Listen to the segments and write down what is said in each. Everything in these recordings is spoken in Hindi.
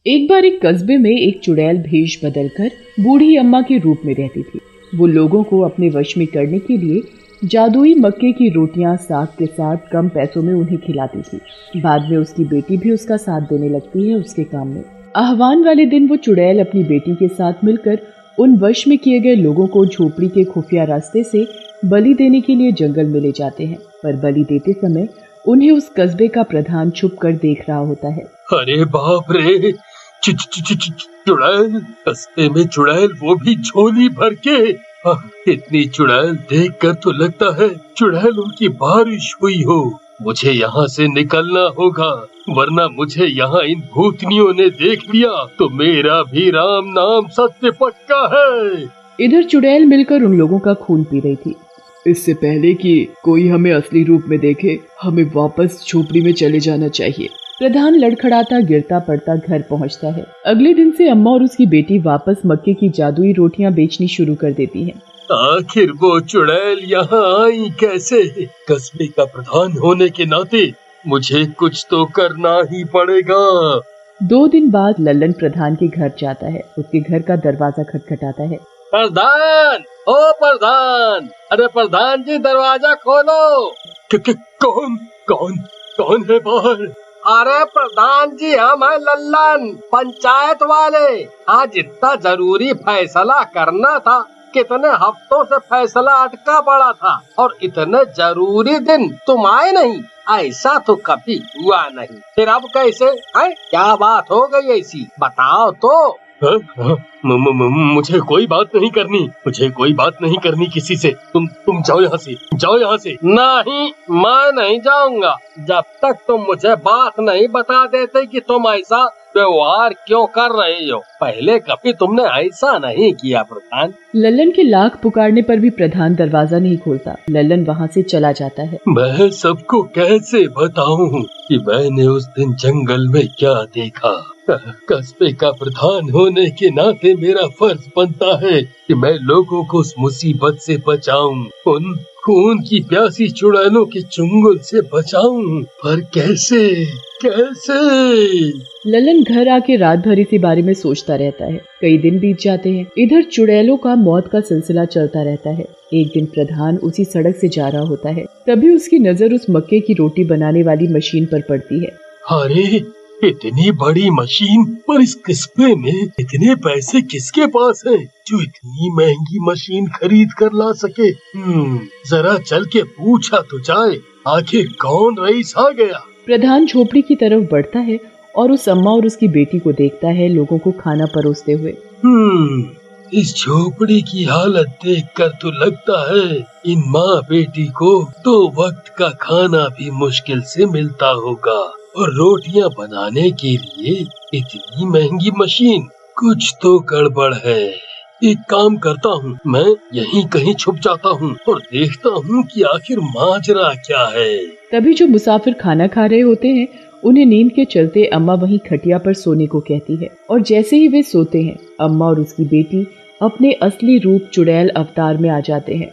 एक बार एक कस्बे में एक चुड़ैल भेष बदलकर बूढ़ी अम्मा के रूप में रहती थी। वो लोगों को अपने वश में करने के लिए जादुई मक्के की रोटियां साग के साथ कम पैसों में उन्हें खिलाती थी। बाद में उसकी बेटी भी उसका साथ देने लगती है उसके काम में। आह्वान वाले दिन वो चुड़ैल अपनी बेटी के साथ मिलकर उन वश में किए गए लोगों को झोपड़ी के खुफिया रास्ते से बलि देने के लिए जंगल में ले जाते हैं। पर बलि देते समय उन्हें उस कस्बे का प्रधान छुप कर देख रहा होता है। अरे बाप रे, चुड़ैल, कस्बे में चुड़ैल, वो भी झोली भर के। इतनी चुड़ैल देखकर तो लगता है चुड़ैलों की बारिश हुई हो। मुझे यहाँ से निकलना होगा, वरना मुझे यहाँ इन भूतनियों ने देख लिया तो मेरा भी राम नाम सत्य पक्का है। इधर चुड़ैल मिलकर उन लोगों का खून पी रही थी। इससे पहले कि कोई हमें असली रूप में देखे, हमें वापस झोपड़ी में चले जाना चाहिए। प्रधान लड़खड़ाता गिरता पड़ता घर पहुंचता है। अगले दिन से अम्मा और उसकी बेटी वापस मक्के की जादुई रोटियां बेचनी शुरू कर देती हैं। आखिर वो चुड़ैल यहाँ आई कैसे? कस्बे का प्रधान होने के नाते मुझे कुछ तो करना ही पड़ेगा। 2 दिन बाद लल्लन प्रधान के घर जाता है। उसके घर का दरवाजा खटखटाता है। प्रधान, ओ प्रधान, अरे प्रधान जी दरवाजा खोलो। कौन कौन कौन है बाहर? अरे प्रधान जी, हम हैं लल्लन, पंचायत वाले। आज इतना जरूरी फैसला करना था, कितने हफ्तों से फैसला अटका पड़ा था और इतने जरूरी दिन तुम आए नहीं। ऐसा तो कभी हुआ नहीं, फिर अब कैसे है? क्या बात हो गई ऐसी, बताओ तो। मुझे कोई बात नहीं करनी, मुझे कोई बात नहीं करनी किसी से। तुम जाओ यहाँ से, जाओ यहाँ से। नहीं, मैं नहीं जाऊंगा जब तक तुम मुझे बात नहीं बता देते कि तुम ऐसा व्यवहार क्यों कर रहे हो। पहले कभी तुमने ऐसा नहीं किया प्रधान। लल्लन के लाख पुकारने पर भी प्रधान दरवाजा नहीं खोलता। लल्लन वहाँ से चला जाता है। मैं सबको कैसे बताऊं कि मैंने उस दिन जंगल में क्या देखा? कस्बे का प्रधान होने के नाते मेरा फर्ज बनता है कि मैं लोगों को उस मुसीबत से बचाऊं, उन खून की प्यासी चुड़ैलों के चुंगल से बचाऊं। पर कैसे कैसे? लल्लन घर आके रात भर इसी बारे में सोचता रहता है। कई दिन बीत जाते हैं। इधर चुड़ैलों का मौत का सिलसिला चलता रहता है। एक दिन प्रधान उसी सड़क से जा रहा होता है, तभी उसकी नजर उस मक्के की रोटी बनाने वाली मशीन पर पड़ती है। अरे, इतनी बड़ी मशीन, पर इस कस्बे में इतने पैसे किसके पास हैं जो इतनी महंगी मशीन खरीद कर ला सके? जरा चल के पूछा तो जाए, आखिर कौन रईस आ गया। प्रधान झोपड़ी की तरफ बढ़ता है और उस अम्मा और उसकी बेटी को देखता है लोगों को खाना परोसते हुए। इस झोपड़ी की हालत देखकर तो लगता है इन माँ बेटी को 2 वक्त का खाना भी मुश्किल से मिलता होगा, और रोटियां बनाने के लिए इतनी महंगी मशीन। कुछ तो गड़बड़ है। एक काम करता हूँ, मैं यहीं कहीं छुप जाता हूँ और देखता हूँ कि आखिर माजरा क्या है। तभी जो मुसाफिर खाना खा रहे होते हैं, उन्हें नींद के चलते अम्मा वहीं खटिया पर सोने को कहती है। और जैसे ही वे सोते हैं, अम्मा और उसकी बेटी अपने असली रूप चुड़ैल अवतार में आ जाते हैं।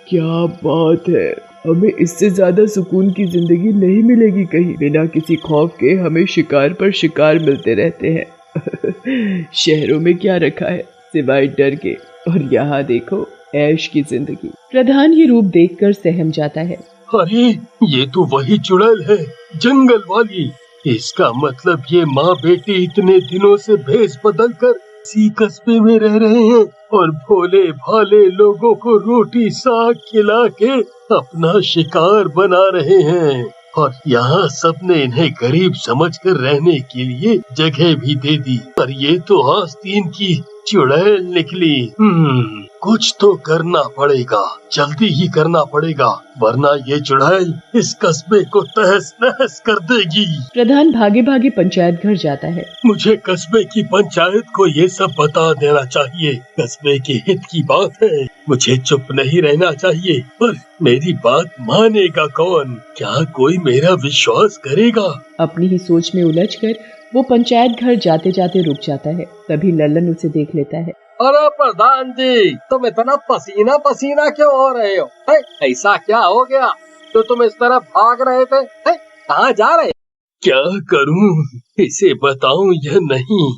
क्या बात है, हमें इससे ज्यादा सुकून की जिंदगी नहीं मिलेगी कहीं। बिना किसी खौफ के हमें शिकार पर शिकार मिलते रहते हैं। शहरों में क्या रखा है सिवाय डर के, और यहाँ देखो ऐश की जिंदगी। प्रधान ये रूप देखकर सहम जाता है। अरे, ये तो वही चुड़ैल है, जंगल वाली। इसका मतलब ये माँ बेटी इतने दिनों से भेष बदल कर इसी कस्बे में रह रहे हैं और भोले भाले लोगों को रोटी साग खिला के अपना शिकार बना रहे हैं। और यहाँ सबने इन्हें गरीब समझकर रहने के लिए जगह भी दे दी। पर ये तो आस्तीन की चुड़ैल निकली। कुछ तो करना पड़ेगा, जल्दी ही करना पड़ेगा, वरना ये चुड़ैल इस कस्बे को तहस नहस कर देगी। प्रधान भागे भागे पंचायत घर जाता है। मुझे कस्बे की पंचायत को ये सब बता देना चाहिए। कस्बे के हित की बात है, मुझे चुप नहीं रहना चाहिए। पर मेरी बात मानेगा कौन? क्या कोई मेरा विश्वास करेगा? अपनी ही सोच में उलझकर वो पंचायत घर जाते जाते रुक जाता है। तभी लल्लन उसे देख लेता है। अरे प्रधान जी, तुम इतना पसीना पसीना क्यों हो रहे हो? ऐसा क्या हो गया तो तुम इस तरह भाग रहे थे? कहाँ जा रहे? क्या करूं? इसे बताऊं या नहीं?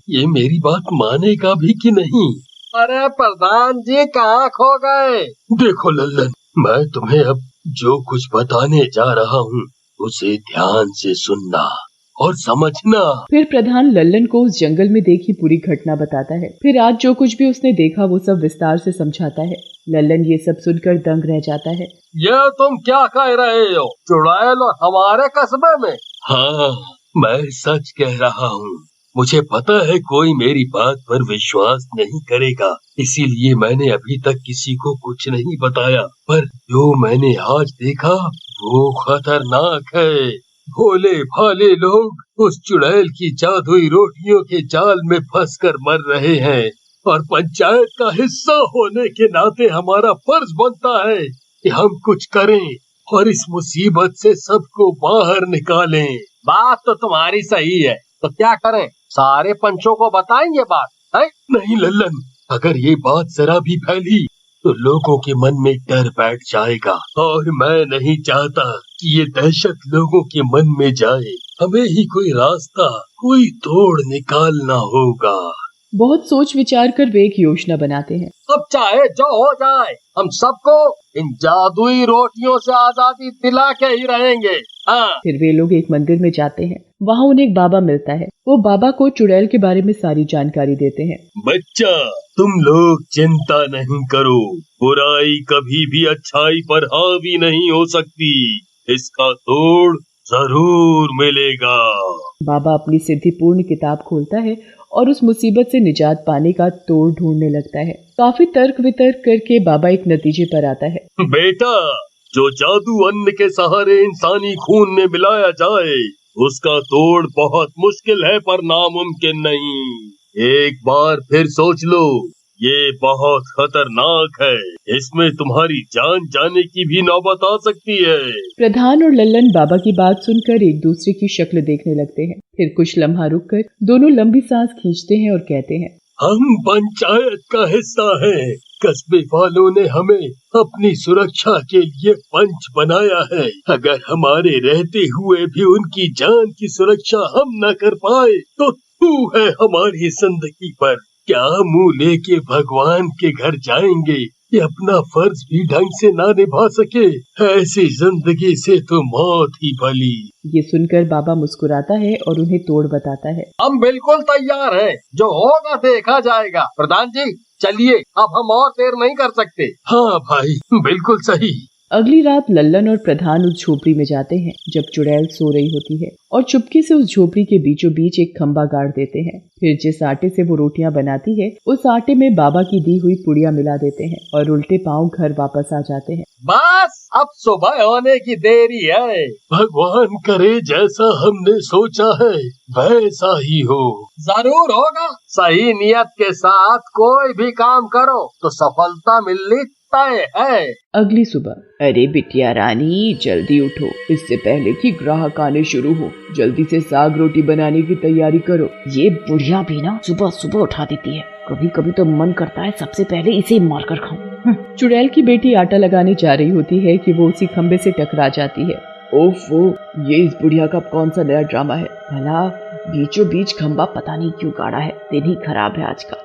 ये मेरी बात मानेगा भी कि नहीं? अरे प्रधान जी कहाँ खो गए? देखो लल्लन, मैं तुम्हें अब जो कुछ बताने जा रहा हूँ उसे ध्यान से सुनना और समझना। फिर प्रधान लल्लन को उस जंगल में देखी पूरी घटना बताता है। फिर आज जो कुछ भी उसने देखा वो सब विस्तार से समझाता है। लल्लन ये सब सुनकर दंग रह जाता है। ये तुम क्या कह रहे हो? चुड़ैल और हमारे कस्बे में? हाँ, मैं सच कह रहा हूँ। मुझे पता है कोई मेरी बात पर विश्वास नहीं करेगा, इसीलिए मैंने अभी तक किसी को कुछ नहीं बताया। पर जो मैंने आज देखा वो खतरनाक है। भोले भाले लोग उस चुड़ैल की जादुई रोटियों के जाल में फंसकर मर रहे हैं और पंचायत का हिस्सा होने के नाते हमारा फर्ज बनता है कि हम कुछ करें और इस मुसीबत से सबको बाहर निकालें। बात तो तुम्हारी सही है, तो क्या करें? सारे पंचों को बताएंगे बात है? नहीं लल्लन, अगर ये बात जरा भी फैली तो लोगों के मन में डर बैठ जाएगा और मैं नहीं चाहता कि ये दहशत लोगों के मन में जाए। हमें ही कोई रास्ता, कोई तोड़ निकालना होगा। बहुत सोच विचार कर वे एक योजना बनाते हैं। अब चाहे जो हो जाए, हम सबको इन जादुई रोटियों से आजादी दिला के ही रहेंगे। हाँ। फिर वे लोग एक मंदिर में जाते हैं। वहाँ उन्हें एक बाबा मिलता है। वो बाबा को चुड़ैल के बारे में सारी जानकारी देते हैं। बच्चा, तुम लोग चिंता नहीं करो, बुराई कभी भी अच्छाई पर हावी नहीं हो सकती। इसका तोड़ जरूर मिलेगा। बाबा अपनी सिद्धिपूर्ण किताब खोलता है और उस मुसीबत से निजात पाने का तोड़ ढूंढने लगता है। काफी तर्क वितर्क करके बाबा एक नतीजे पर आता है। बेटा, जो जादू अन्न के सहारे इंसानी खून में मिलाया जाए उसका तोड़ बहुत मुश्किल है पर नामुमकिन नहीं। एक बार फिर सोच लो, ये बहुत खतरनाक है। इसमें तुम्हारी जान जाने की भी नौबत आ सकती है। प्रधान और लल्लन बाबा की बात सुनकर एक दूसरे की शक्ल देखने लगते हैं। फिर कुछ लम्हा रुककर दोनों लंबी सांस खींचते हैं और कहते हैं, हम पंचायत का हिस्सा हैं। कस्बे वालों ने हमें अपनी सुरक्षा के लिए पंच बनाया है। अगर हमारे रहते हुए भी उनकी जान की सुरक्षा हम न कर पाए तो तू है हमारी जिंदगी पर। क्या मुंह लेके भगवान के घर जाएंगे कि अपना फर्ज भी ढंग से ना निभा सके? ऐसी जिंदगी से तो मौत ही भली। ये सुनकर बाबा मुस्कुराता है और उन्हें तोड़ बताता है। हम बिल्कुल तैयार हैं, जो होगा देखा जाएगा। प्रधान जी चलिए, अब हम और देर नहीं कर सकते। हाँ भाई, बिल्कुल सही। अगली रात लल्लन और प्रधान उस झोपड़ी में जाते हैं जब चुड़ैल सो रही होती है और चुपके से उस झोपड़ी के बीचों बीच एक खंबा गाड़ देते हैं। फिर जिस आटे से वो रोटियां बनाती है उस आटे में बाबा की दी हुई पुड़िया मिला देते हैं और उल्टे पांव घर वापस आ जाते हैं। बस अब सुबह होने की देरी है। भगवान करे जैसा हमने सोचा है वैसा ही हो। जरूर होगा। सही नियत के साथ कोई भी काम करो तो सफलता मिलनी तय है। अगली सुबह, अरे बिटिया रानी जल्दी उठो, इससे पहले कि ग्राहक आने शुरू हो। जल्दी से साग रोटी बनाने की तैयारी करो। ये बुढ़िया भी ना सुबह सुबह उठा देती है। कभी कभी तो मन करता है सबसे पहले इसे मार कर खाऊं। चुड़ैल की बेटी आटा लगाने जा रही होती है कि वो उसी खंबे से टकरा जाती है। ओफो, ये इस बुढ़िया का कौन सा नया ड्रामा है? भला बीचों बीच खंबा पता नहीं क्यों गाड़ा है। दिन ही खराब है आज का।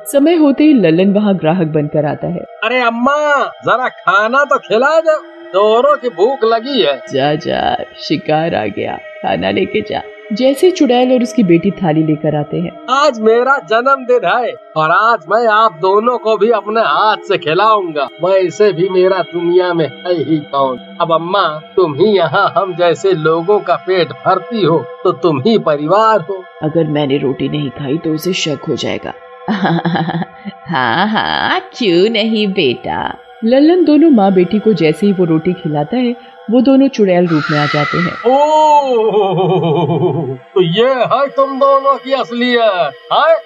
समय होते ही लल्लन वहाँ ग्राहक बनकर आता है। अरे अम्मा, जरा खाना तो खिला दो, जोरों की भूख लगी है। जा जा, शिकार आ गया, खाना लेके जा। जैसे चुड़ैल और उसकी बेटी थाली लेकर आते हैं। आज मेरा जन्मदिन है और आज मैं आप दोनों को भी अपने हाथ से खिलाऊंगा। वैसे भी मेरा दुनिया में है ही कौन। अब अम्मा, तुम ही यहाँ हम जैसे लोगों का पेट भरती हो तो तुम ही परिवार हो। अगर मैंने रोटी नहीं खाई तो उसे शक हो जाएगा। हाँ हाँ, क्यों नहीं बेटा। लल्लन दोनों माँ बेटी को जैसे ही वो रोटी खिलाता है वो दोनों चुड़ैल रूप में आ जाते हैं। ओह, तो ये है तुम दोनों की असलियत है?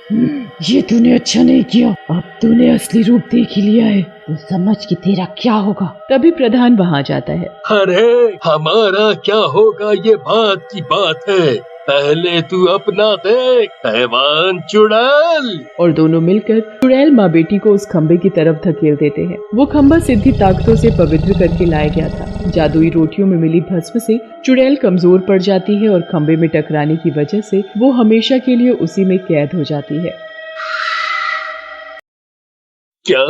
ये तूने अच्छा नहीं किया। अब तूने असली रूप देख ही लिया है, तो समझ कि तेरा क्या होगा। तभी प्रधान वहाँ जाता है। अरे हमारा क्या होगा ये बात की बात है। पहले तू अपना देख हैवान चुड़ैल। और दोनों मिलकर चुड़ैल माँ बेटी को उस खंबे की तरफ धकेल देते हैं। वो खंबा सिद्धि ताकतों से पवित्र करके लाया गया था। जादुई रोटियों में मिली भस्म से चुड़ैल कमजोर पड़ जाती है और खंबे में टकराने की वजह से वो हमेशा के लिए उसी में कैद हो जाती है। क्या